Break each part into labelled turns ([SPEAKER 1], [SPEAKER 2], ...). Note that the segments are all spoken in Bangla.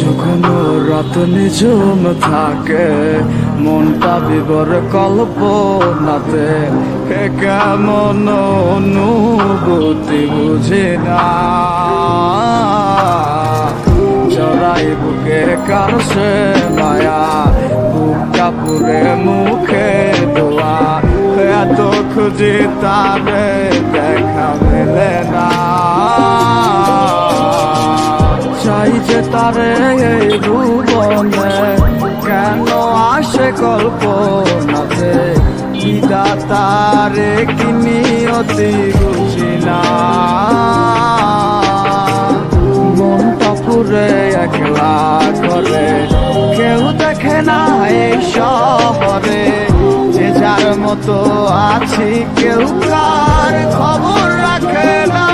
[SPEAKER 1] যখন রাত নিঝুম থাকে মনটা বিবর কল্পনাতে, কেমন অনুভূতি বুঝি না। জড়াই বুকে কার সে মায়া, বুকটা পুরে মুখে দোয়া, এত খুঁজি তারে দেখা মেলে না। চাই যে তারে এই ভুবনে, কেন আসে কল্পনাতে, বিধাতারে কি নিয়তি বুঝি না। মনটা পুরে একলা করে, কেউ দেখে না এই শহরে, যে যার মতো আছি কেউ কার খবর রাখে না।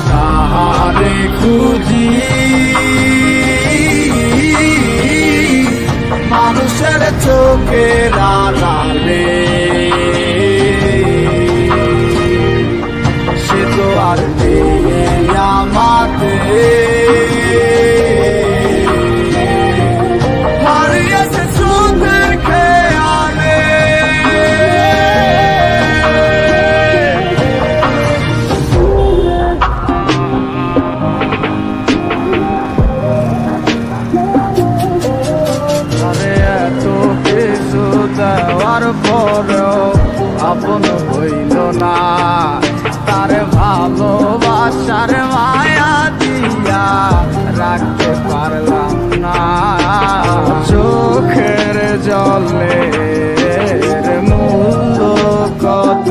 [SPEAKER 1] তাহারে খুঁজি মানুষের চোখের আড়ালে, সে তো আর নেই আমাদের। হারিয়েছে চোখের খেয়ালে, এত কিছু দেওয়ার পরেও আপন হইল না। তার ভালোবাসার মায়া দিয়া রাখতে পারলাম না। চোখের জলের মূল্য কত